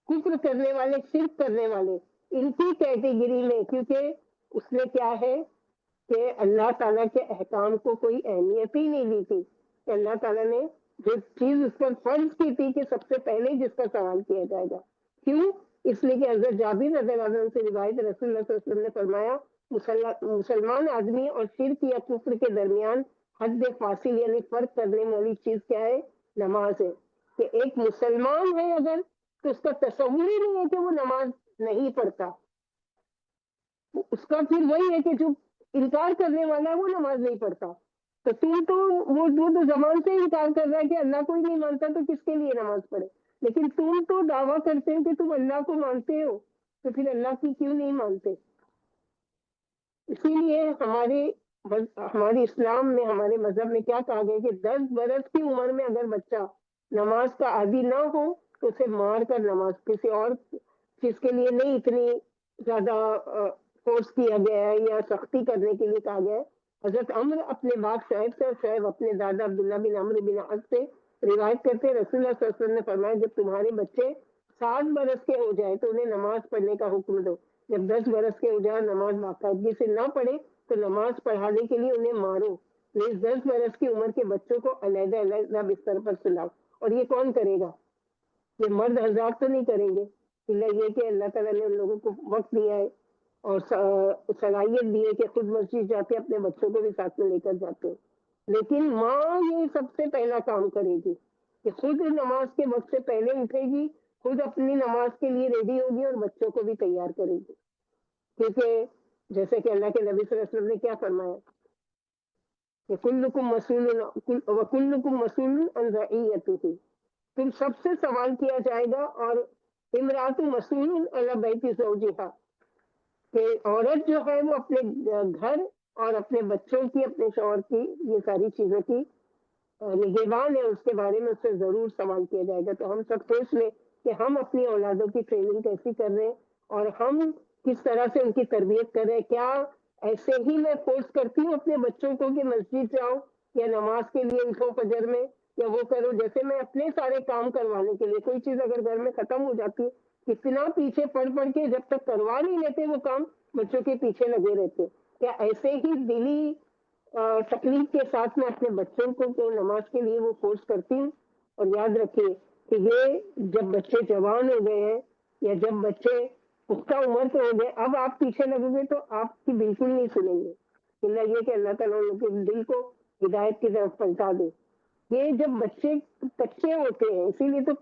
کفر کرنے والے، شرک کرنے والے، ان کی کیٹیگری میں، کیونکہ اس نے کیا ہے کہ اللہ تعالیٰ کے احکام کو کوئی اہمیت ہی نہیں دی تھی. کہ اللہ تعالیٰ نے جو چیز اس پر فرض کی تھی کہ سب سے پہلے جس کا سوال کیا جائے گا. کیوں؟ اس لیے کہ حضرت جابر رضی اللہ عنہ سے روایت، رسول اللہ صلی اللہ علیہ وسلم نے فرمایا مسلمان آدمی اور شرک یا کفر کے درمیان حد فاصل یعنی فرق کرنے والی چیز کیا ہے؟ نماز ہے. کہ ایک مسلمان ہے اگر، تو اس کا تصور ہی نہیں ہے کہ وہ نماز نہیں پڑھتا. اس کا پھر وہی ہے کہ جو انکار کرنے والا ہے وہ نماز نہیں پڑھتا. تو تم تو وہ تو زبان سے انکار کر رہا ہے کہ اللہ کو ہی نہیں مانتا، تو کس کے لیے نماز پڑھے؟ لیکن تم تو دعویٰ کرتے ہو کہ تم اللہ کو مانتے ہو، تو پھر اللہ کی کیوں نہیں مانتے؟ اسی لیے ہمارے اسلام میں، ہمارے مذہب میں کیا کہا گیا کہ 10 برس کی عمر میں اگر بچہ نماز کا عادی نہ ہو تو اسے مار کر نماز، کسی اور چیز کے لیے نہیں اتنی زیادہ فورس کیا گیا ہے یا سختی کرنے کے لیے کہا گیا ہے. حضرت عمر اپنے باپ شعیب سے اور شعیب اپنے دادا عبداللہ بن عمرو بن عاص سے روایت کرتے ہیں، رسول اللہ صلی اللہ علیہ وسلم نے فرمایا جب تمہارے بچے 7 برس کے ہو جائے تو انہیں نماز پڑھنے کا حکم دو. جب 10 برس کے ہو جائے نماز باقاعدگی سے نہ پڑھے تو نماز پڑھانے کے لیے انہیں مارو. پلیز 10 برس کی عمر کے بچوں کو علیحدہ علیحدہ بستر پر سلاؤ. اور یہ کون کرے گا؟ یہ مرد حضرات تو نہیں کریں گے. اللہ یہ کہ اللہ تعالیٰ نے ان لوگوں کو وقت دیا ہے اور صلاحیت دی ہے کہ خود مسجد جاتے اپنے بچوں کو بھی ساتھ میں لے کر جاتے ہیں. لیکن ماں یہ سب سے پہلا کام کرے گی کہ خود نماز کے وقت سے پہلے اٹھے گی، خود اپنی نماز کے لیے ریڈی ہوگی اور بچوں کو بھی تیار کرے گی. کیونکہ جیسے کہ اللہ کے نبی صلی اللہ علیہ وسلم نے کیا فرمایا کہ کلکم مسئول وکلکم مسئول عن رعیتہ، تم سب سے سوال کیا جائے گا. اور امرات مسئول علی بیت زوجہا، کہ عورت جو ہے وہ اپنے گھر اور اپنے بچوں کی، اپنے شوہر کی، یہ ساری چیزوں کی نگہبان ہے، اس کے بارے میں اس سے ضرور سوال کیا جائے گا. تو ہم سب سوچ لیں کہ ہم اپنی اولادوں کی ٹریننگ کیسی کر رہے ہیں اور ہم کس طرح سے ان کی تربیت کر رہے ہیں. کیا ایسے ہی میں فورس کرتی ہوں اپنے بچوں کو کہ مسجد جاؤ یا نماز کے لیے اٹھو فجر میں یا وہ کرو؟ جیسے میں اپنے سارے کام کروانے کے لیے، کوئی چیز اگر گھر میں ختم ہو جاتی ہے، کتنا پیچھے پڑھ کے جب تک کروا نہیں لیتے وہ کام بچوں کے پیچھے لگے رہتے. کیا ایسے ہی دلی تکلیف کے ساتھ میں اپنے بچوں کو نماز کے لیے وہ فورس کرتی ہوں؟ اور یاد رکھیے کہ یہ جب بچے جوان ہو گئے ہیں یا جب بچے پختہ عمر کے ہو گئے، اب آپ پیچھے لگو گے تو آپ کی بالکل نہیں سنیں گے. اللہ یہ کہ اللہ تعالیٰ ان کے دل کو ہدایت کی طرف پلٹا دے. یہ جب بچے کچے ہوتے ہیں، اسی لیے تو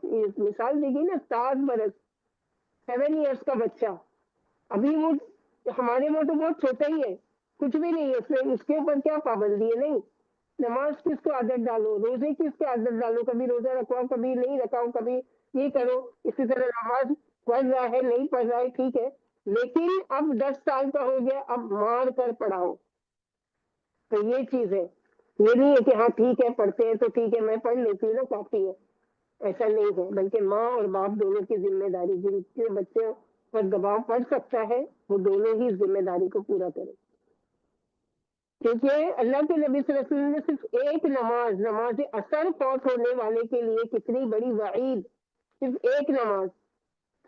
مثال دیکھیے نا، 7 برس 7 ایئرس کا بچہ، ابھی وہ ہمارے وہ تو بہت چھوٹا ہی ہے، کچھ بھی نہیں ہے اس کے اوپر کیا پابندی ہے؟ نہیں. نماز کی اس کو عادت ڈالو، روزے کی اس کو عادت ڈالو، کبھی روزہ رکھواؤ کبھی نہیں رکھاؤ، کبھی یہ کرو. اسی طرح نماز پڑھ رہا ہے نہیں پڑھ رہا ہے ٹھیک ہے، لیکن اب 10 سال کا ہو گیا، اب مار کر پڑھاؤ. تو یہ چیز ہے، یہ نہیں ہے کہ ہاں ٹھیک ہے پڑھتے ہیں تو ٹھیک ہے میں پڑھ لیتی ہوں نا کافی ہے. ایسا نہیں ہے، بلکہ ماں اور باپ دونوں کی ذمہ داری، جن کے بچوں پر دباؤ پڑ سکتا ہے وہ دونوں ہی ذمہ داری کو پورا کریں. کیونکہ اللہ کے نبی صلی اللہ علیہ وسلم نے صرف ایک نماز اثر فوت ہونے والے کے لیے کتنی بڑی وعید، صرف ایک نماز.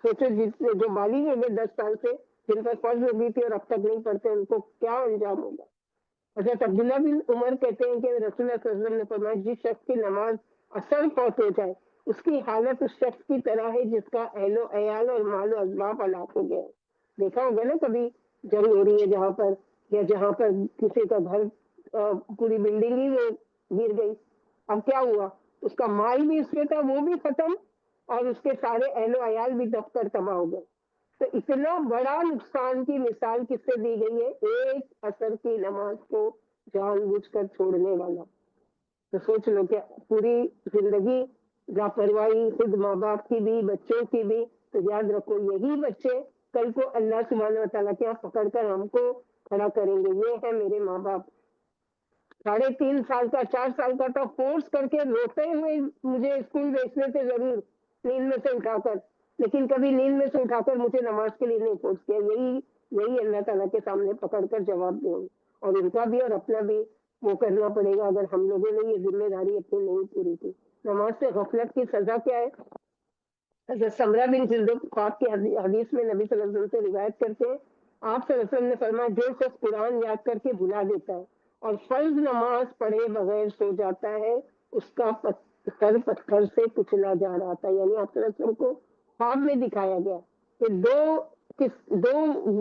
سوچو جو بالغ ہو گئے 10 سال سے، جن پر فرض ہو گئی تھی اور اب تک نہیں پڑھتے، ان کو کیا انجام ہوگا. حضرت عبداللہ بن عمر کہتے ہیں کہ رسول اللہ صلی اللہ علیہ وسلم نے فرمایا جس شخص کی نماز اثر فوت ہو جائے اس کی حالت اس شخص کی طرح ہے جس کا اہل و عیال اور مال و اسباب ہلاک ہو گیا. دیکھا ہوگا نا کبھی جنگ ہو رہی ہے جہاں پر، یا جہاں پر کسی کا گھر پوری بلڈنگ ہی وہ گر گئی، اب کیا ہوا؟ اس کا مال بھی اس میں تھا وہ بھی ختم اور اس کے سارے اہل و عیال بھی دفتر تباہ ہو گئے. تو اتنا بڑا نقصان کی مثال کس سے دی گئی ہے؟ ایک اثر کی نماز کو جان بوجھ کر چھوڑنے والا. تو سوچ لو کہ پوری زندگی لاپرواہی خود ماں باپ کی بھی بچوں کی بھی. تو یاد رکھو یہی بچے کل کو اللہ سبحانہ و تعالیٰ کے یہاں پکڑ کر ہم کو کھڑا کریں گے. یہ ہے میرے ماں باپ، 3.5 سال کا 4 سال کا تھا، فورس کر کے روتے ہوئے مجھے اسکول بھیجنے تھے ضرور نیند میں سے اٹھا کر، لیکن کبھی نیند میں سے اٹھا کر مجھے نماز کے لیے نہیں فورس کیا. یہی اللہ تعالیٰ کے سامنے پکڑ کر جواب دیں اور ان کا بھی اور اپنا بھی. وہ کرنا پڑے گا اگر ہم لوگوں نے یہ ذمہ داری اپنی نہیں پوری کی۔ نماز سے غفلت کی سزا کیا ہے؟ حضرت سمرہ بن جندب خواب کی حدیث میں نبی صلی اللہ علیہ وسلم سے روایت کرتے ہیں، آپ صلی اللہ علیہ وسلم نے فرمایا جو شخص قرآن یاد کر کے بھلا دیتا ہے اور فرض نماز پڑھے بغیر سو جاتا ہے اس کا سر پتھر سے کچلا جا رہا تھا۔ یعنی آپ صلی اللہ علیہ وسلم کو خواب میں دکھایا گیا کہ دو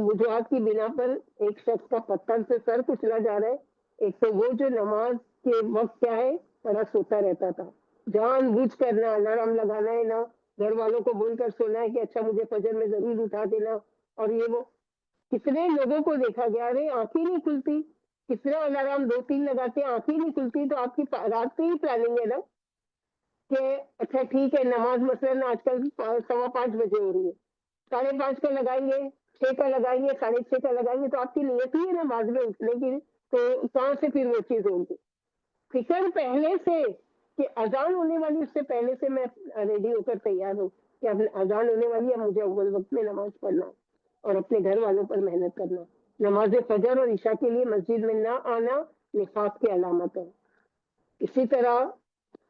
وجوہات کی بنا پر ایک شخص کا پتھر سے سر کچلا جا رہا ہے۔ ایک تو وہ جو نماز کے وقت کیا ہے بڑا سوتا رہتا تھا، جان بوجھ کر نہ الارم لگانا ہے، نہ گھر والوں کو بول کر سونا ہے کہ اچھا مجھے فجر میں ضرور اٹھا دینا، اور یہ وہ کتنے لوگوں کو دیکھا گیا ارے آنکھیں نہیں کھلتی، کتنا الارم 2 3 لگاتے ہیں آنکھیں نہیں کھلتی، تو آپ کی رات کی ہی پلاننگ ہے نا کہ اچھا ٹھیک ہے نماز مثلاً آج کل 5:15 بجے ہو رہی ہے، 5:30 کا لگائیں گے، 6 کا لگائیں گے، 6:30 کا لگائیں گے، تو آپ کی نیت ہی ہے نماز میں اٹھنے کی، تو کہاں سے پھر وہ چیز ہوگی؟ فکر پہلے سے کہ اذان ہونے والی، اس سے پہلے سے میں ریڈی ہو کر تیار ہوں کہ اب اذان ہونے والی ہے، مجھے اول وقت میں نماز پڑھنا اور اپنے گھر والوں پر محنت کرنا۔ نماز فجر اور عشاء کے لیے مسجد میں نہ آنا نفاق کی علامت ہے۔ اسی طرح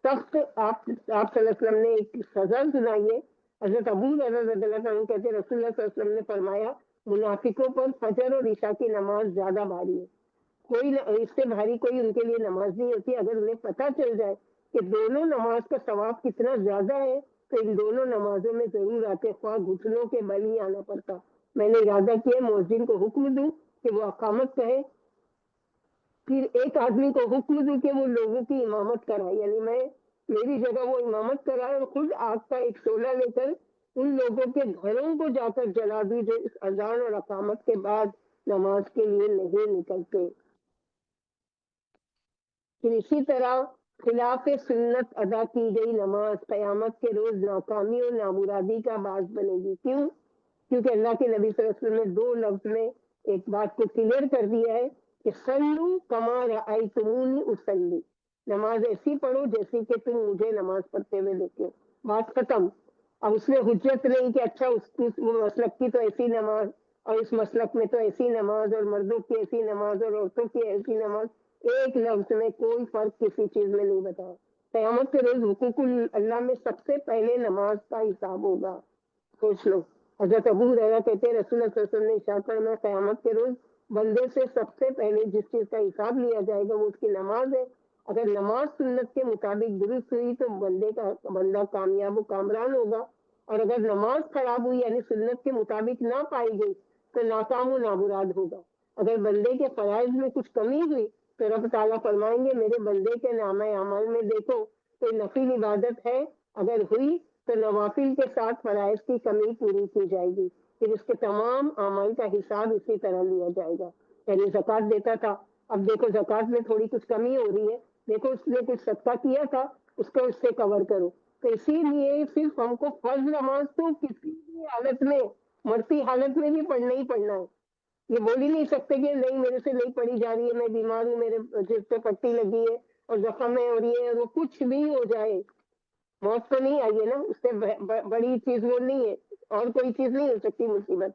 سخت آپ صلی اللہ علیہ وسلم نے ایک سزا سنائی ہے۔ حضرت ابو ہریرہ رضی اللہ عنہ کہتے ہیں رسول اللہ صلی اللہ علیہ وسلم نے فرمایا منافقوں پر فجر اور عشاء کی نماز زیادہ بھاری ہے، اس سے بھاری کوئی ان کے لیے نماز نہیں ہوتی۔ اگر انہیں پتہ چل جائے کہ دونوں نماز کا ثواب کتنا زیادہ ہے تو ان دونوں نمازوں میں ضرور آتے، خواہ گھٹنوں کے بل ہی آنا پڑتا۔ میں نے ارادہ کیا مؤذن کو حکم دوں کہ وہ اقامت کہے، پھر ایک آدمی کو حکم دوں کہ وہ لوگوں کی امامت کرائے، یعنی میری جگہ وہ امامت کرائے اور خود آگ کا ایک شعلہ لے کر ان لوگوں کے گھروں کو جا کر جلا دوں جو اس اذان اور اقامت کے بعد نماز کے لیے نہیں نکلتے۔ پھر اسی طرح خلاف سنت ادا کی گئی نماز قیامت کے روز ناکامی اور نامرادی کا باعث بنے گی۔ کیوں؟ کیونکہ اللہ کے نبی صلی اللہ علیہ وسلم نے 2 لفظ میں ایک بات کو کلیئر کر دیا ہے کہ صلو کما رأیتمونی اصلی، نماز ایسی پڑھو جیسے کہ تم مجھے نماز پڑھتے ہوئے دیکھو، بات ختم۔ اب اس میں حجت نہیں کہ اچھا اس مسلک کی تو ایسی نماز اور اس مسلک میں تو ایسی نماز، اور مردوں کی ایسی نماز اور عورتوں کی ایسی نماز، ایک لفظ میں کوئی فرق کسی چیز میں نہیں بتایا۔ قیامت کے روز حقوق اللہ میں سب سے پہلے نماز کا حساب ہوگا، سوچ لو۔ حضرت ابو ہریرہ کہتے ہیں رسول اللہ صلی اللہ علیہ وسلم نے ارشاد فرمایا قیامت کے روز بندے سے سب سے پہلے جس چیز کا حساب لیا جائے گا وہ اس کی نماز ہے۔ اگر نماز سنت کے مطابق درست ہوئی تو بندہ کامیاب و کامران ہوگا، اور اگر نماز خراب ہوئی یعنی سنت کے مطابق نہ پائی گئی تو ناکام و نامراد ہوگا۔ اگر بندے کے فرائض میں کچھ کمی ہوئی تو رب تعالیٰ فرمائیں گے میرے بندے کے نامہ اعمال میں دیکھو کوئی نفل عبادت ہے، اگر ہوئی تو نوافل کے ساتھ فرائض کی کمی پوری کی جائے گی، پھر اس کے تمام اعمال کا حساب اسی طرح لیا جائے گا۔ یعنی زکوٰۃ دیتا تھا، اب دیکھو زکوٰۃ میں تھوڑی کچھ کمی ہو رہی ہے، دیکھو اس نے کچھ صدقہ کیا تھا اس کو اس سے کور کرو۔ تو اسی لیے صرف ہم کو فرض نماز تو کسی بھی حالت میں، مرتی حالت میں بھی پڑھنا ہی پڑھنا ہے۔ یہ بول ہی نہیں سکتے کہ نہیں میرے سے نہیں پڑھی جا رہی ہے، میں بیمار ہوں، میرے جسم پہ پٹی لگی ہے اور زخم میں ہو رہی ہے، اور وہ کچھ بھی ہو جائے، موت تو نہیں آئی ہے نا، اس سے بڑی چیز وہ نہیں ہے، اور کوئی چیز نہیں ہو سکتی مصیبت۔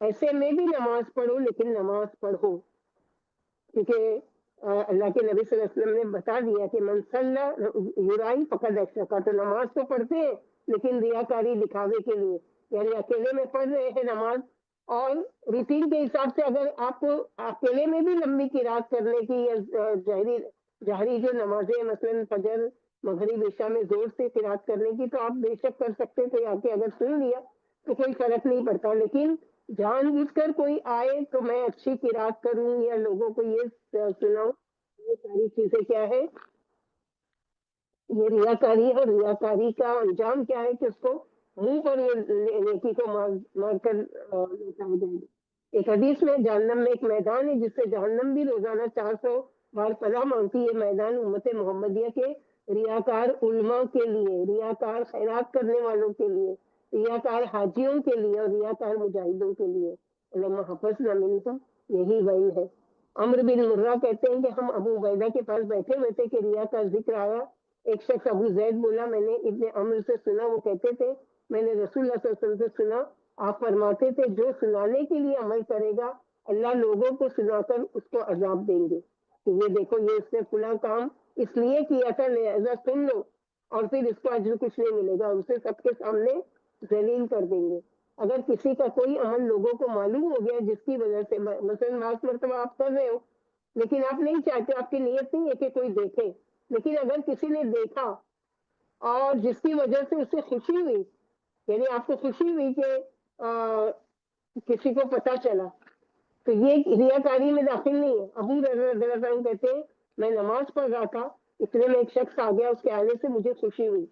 ایسے میں بھی نماز پڑھو لیکن نماز پڑھو، کیونکہ اللہ کے نبی صلی اللہ علیہ وسلم نے بتا دیا کہ من صلی یرائی فقد اشرک، تو نماز تو پڑھتے ہیں لیکن ریاکاری دکھاوے کے لیے، یعنی اکیلے میں پڑھ رہے ہیں نماز، اور روٹین کے حساب سے اگر آپ کو اکیلے میں بھی لمبی قرات کرنے کی یا جہری جو نمازیں مثلاً فجر مغرب عشاء میں زور سے قرات کرنے کی تو آپ بے شک کر سکتے تھے، آ کے اگر سن لیا تو کوئی فرق نہیں پڑتا، لیکن جان بوجھ کر کوئی آئے تو میں اچھی قرات کروں یا لوگوں کو یہ سناؤں، یہ ساری چیزیں کیا ہے، یہ ریاکاری ہے۔ اور ریاکاری کا انجام کیا ہے کہ اس کو منہ پر نیکی کو مار کر لوٹایا جائے گا۔ ایک حدیث میں جہنم میں ایک میدان ہے جس سے جہنم بھی روزانہ 400 بار پناہ مانگتی ہے، میدان امت محمدیہ کے ریاکار علماء کے لیے، ریاکار خیرات کرنے والوں کے لیے، ریاکار حاجیوں کے لیے اور ریاکار مجاہدوں کے لیے۔ علماء حفظ نہ ملتا، یہی وہی ہے۔ عمر بن مرہ کہتے ہیں کہ ہم ابو عبیدہ کے پاس بیٹھے ہوئے تھے کہ ریا کا ذکر آیا، ایک شخص ابو زید بولا میں نے ابن عمر سے سنا، وہ کہتے تھے میں نے رسول اللہ صلی اللہ علیہ وسلم سے سنا، آپ فرماتے تھے جو سنانے کے لیے عمل کرے گا اللہ لوگوں کو سنا کر اس کو عذاب دیں گے۔ کہ یہ دیکھو یہ اس نے فلاں کام اس لیے کیا تھا لہذا سن لو، اور پھر اس کو اجر کچھ نہیں ملے گا، اسے سب کے سامنے ذلیل کر دیں گے۔ اگر کسی کا کوئی عمل لوگوں کو معلوم ہو گیا جس کی وجہ سے مثلاً بعض مرتبہ آپ کر رہے ہو لیکن آپ نہیں چاہتے، آپ کی نیت نہیں ہے کہ کوئی دیکھے، لیکن اگر کسی نے دیکھا اور جس کی وجہ سے اسے خوشی ہوئی، یعنی آپ کو خوشی ہوئی کہ کسی کو پتا چلا، تو یہ ریاکاری میں داخل نہیں ہے۔ ابو رضی اللہ عنہ کہتے ہیں میں نماز پڑھ رہا تھا، اتنے میں ایک شخص آ گیا، اس کے آنے سے مجھے خوشی ہوئی،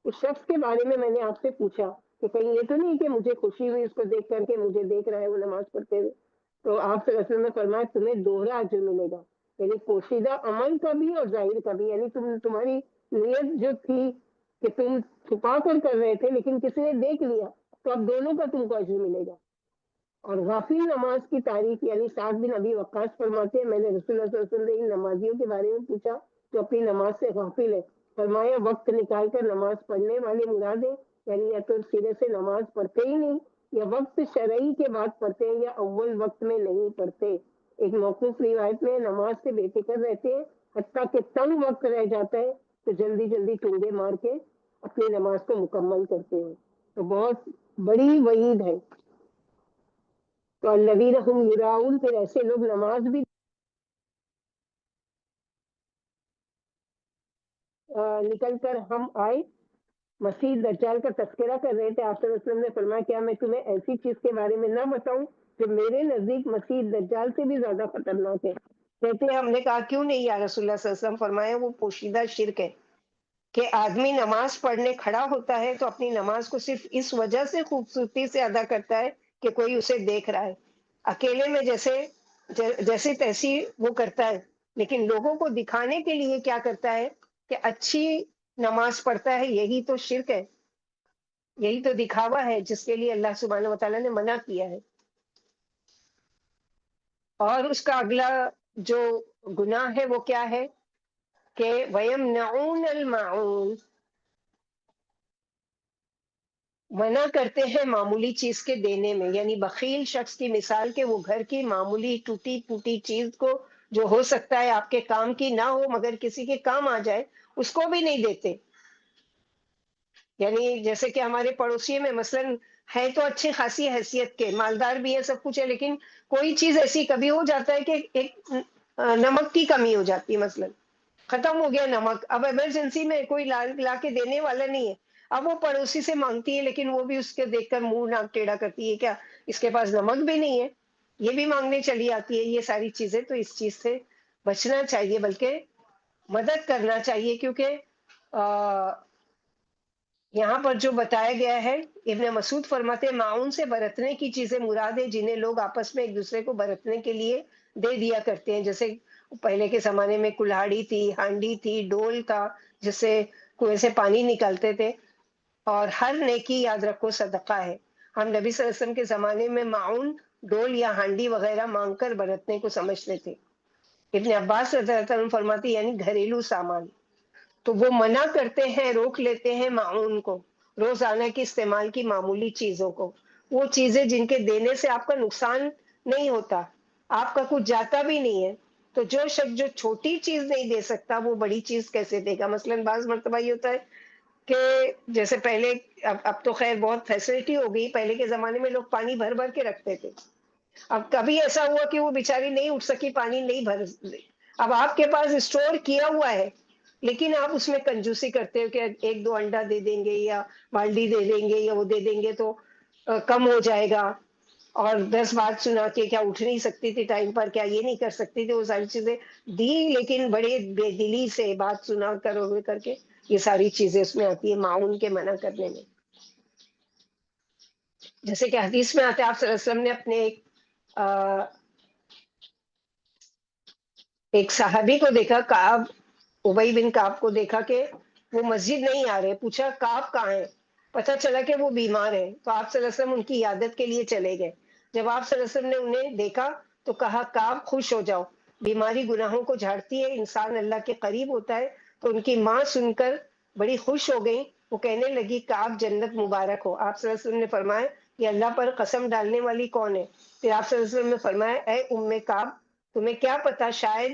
اس شخص کے بارے میں نے آپ سے پوچھا کہ کہیں یہ تو نہیں کہ مجھے خوشی ہوئی اس کو دیکھ کر کے مجھے دیکھ رہا ہے وہ نماز پڑھتے ہوئے، تو آپ صلی اللہ علیہ وسلم نے فرمایا تمہیں دوہرا اجر ملے گا، یعنی پوشیدہ عمل کا بھی اور ظاہر کا بھی، یعنی تمہاری نیت جو تھی کہ تم چھپا کر رہے تھے لیکن کسی نے دیکھ لیا، تو اب دونوں کا تم کو اجر ملے گا۔ اور غافل نماز کی تاریخ، یعنی سعد بن ابی وقاص فرماتے ہیں میں نے رسول اللہ صلی اللہ علیہ وسلم سے ان نمازیوں کے بارے میں پوچھا جو اپنی نماز سے غافل ہے، فرمایا وقت نکال کر نماز پڑھنے والے مراد ہے، یعنی یا تو سرے سے نماز پڑھتے ہی نہیں، یا وقت شرعی کے بعد پڑھتے ہیں، یا اول وقت میں نہیں پڑھتے۔ ایک موقوف روایت میں نماز سے بے فکر رہتے ہیں حتیٰ کہ تنگ وقت رہ جاتا ہے تو جلدی جلدی ٹونگے مار کے اپنی نماز کو مکمل کرتے ہیں۔ تو بہت بڑی وعید ہے۔ تو الذین هم یراؤن، پھر ایسے لوگ نماز بھی نکل کر ہم آئے مسیح دجال کا تذکرہ کر رہے تھے، آپ صلی اللہ علیہ وسلم نے فرمایا کیا میں تمہیں ایسی چیز کے بارے میں نہ بتاؤں جو میرے نزدیک مسیح دجال سے بھی زیادہ خطرناک ہے؟ کہتے ہیں ہم نے کہا کیوں نہیں یا رسول اللہ صلی اللہ علیہ وسلم، فرمایا وہ پوشیدہ شرک ہے کہ آدمی نماز پڑھنے کھڑا ہوتا ہے تو اپنی نماز کو صرف اس وجہ سے خوبصورتی سے ادا کرتا ہے کہ کوئی اسے دیکھ رہا ہے، اکیلے میں جیسے تیسی وہ کرتا ہے، لیکن لوگوں کو دکھانے کے لیے کیا کرتا ہے کہ اچھی نماز پڑھتا ہے، یہی تو شرک ہے، یہی تو دکھاوا ہے جس کے لیے اللہ سبحانہ و تعالیٰ نے منع کیا ہے۔ اور اس کا اگلا جو گناہ ہے وہ کیا ہے کہ وَيَمْنَعُونَ الْمَاعُونَ، منع کرتے ہیں معمولی چیز کے دینے میں، یعنی بخیل شخص کی مثال کے وہ گھر کی معمولی ٹوٹی پھوٹی چیز کو جو ہو سکتا ہے آپ کے کام کی نہ ہو مگر کسی کے کام آ جائے اس کو بھی نہیں دیتے۔ یعنی جیسے کہ ہمارے پڑوسی میں مثلاً ہے تو اچھی خاصی حیثیت کے مالدار بھی ہے سب کچھ ہے، لیکن کوئی چیز ایسی کبھی ہو جاتا ہے کہ ایک نمک کی کمی ہو جاتی ہے، مثلاً ختم ہو گیا نمک، اب ایمرجنسی میں کوئی لا کے دینے والا نہیں ہے، اب وہ پڑوسی سے مانگتی ہے لیکن وہ بھی اس کے دیکھ کر منہ ناک ٹیڑھا کرتی ہے، کیا اس کے پاس نمک بھی نہیں ہے، یہ بھی مانگنے چلی آتی ہے۔ یہ ساری چیزیں تو اس چیز سے بچنا چاہیے، بلکہ مدد کرنا چاہیے، کیونکہ یہاں پر جو بتایا گیا ہے ابن مسعود فرماتے ہیں معاون سے برتنے کی چیزیں مراد ہے جنہیں لوگ آپس میں ایک دوسرے کو برتنے کے لیے دے دیا کرتے ہیں، جیسے پہلے کے زمانے میں کلہاڑی تھی، ہانڈی تھی، ڈول تھا جس سے کنویں سے پانی نکالتے تھے، اور ہر نیکی یاد رکھو صدقہ ہے۔ ہم نبی صلی اللہ علیہ وسلم کے زمانے میں معاون ڈول یا ہانڈی وغیرہ مانگ کر برتنے کو سمجھتے تھے۔ ابن عباس رضی اللہ عنہ فرماتے یعنی گھریلو سامان، تو وہ منع کرتے ہیں، روک لیتے ہیں معاون کو، روزانہ کی استعمال کی معمولی چیزوں کو، وہ چیزیں جن کے دینے سے آپ کا نقصان نہیں ہوتا، آپ کا کچھ جاتا بھی نہیں ہے، تو جو شخص جو چھوٹی چیز نہیں دے سکتا وہ بڑی چیز کیسے دے گا؟ مثلاً بعض مرتبہ یہ ہوتا ہے کہ جیسے پہلے، اب تو خیر بہت فیسلٹی ہو گئی، پہلے کے زمانے میں لوگ پانی بھر بھر کے رکھتے تھے، اب کبھی ایسا ہوا کہ وہ بیچاری نہیں اٹھ سکی، پانی نہیں بھر، اب آپ کے پاس اسٹور کیا ہوا ہے لیکن آپ اس میں کنجوسی کرتے ہو کہ ایک دو انڈا دے دیں گے یا بالٹی دے دیں گے یا وہ دے دیں گے تو کم ہو جائے گا، اور 10 بات سنا کے کیا اٹھ نہیں سکتی تھی ٹائم پر، کیا یہ نہیں کر سکتی تھی، وہ ساری چیزیں دی لیکن بڑے بے دلی سے بات سنا کر کے یہ ساری چیزیں اس میں آتی ہے معاون کے منع کرنے میں۔ جیسے کہ حدیث میں آتے آپ صلی اللہ علیہ وسلم نے اپنے ایک صحابی کو دیکھا، کعب، ابی بن کعب کو دیکھا کہ وہ مسجد نہیں آ رہے، پوچھا کعب کہاں ہے، پتہ چلا کہ وہ بیمار ہے، تو آپ صلی اللہ علیہ وسلم ان کی عیادت کے لیے چلے گئے۔ جب آپ صلی اللہ علیہ وسلم نے انہیں دیکھا تو کہا کعب خوش ہو جاؤ، بیماری گناہوں کو جھاڑتی ہے، انسان اللہ کے قریب ہوتا ہے۔ تو ان کی ماں سن کر بڑی خوش ہو گئی، وہ کہنے لگی کعب جنت مبارک ہو۔ آپ صلی اللہ علیہ وسلم نے فرمایا کہ اللہ پر قسم ڈالنے والی کون ہے؟ پھر آپ صلی اللہ علیہ وسلم نے فرمایا اے ام کعب، تمہیں کیا پتا، شاید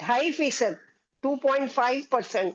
2.5%, 2.5%।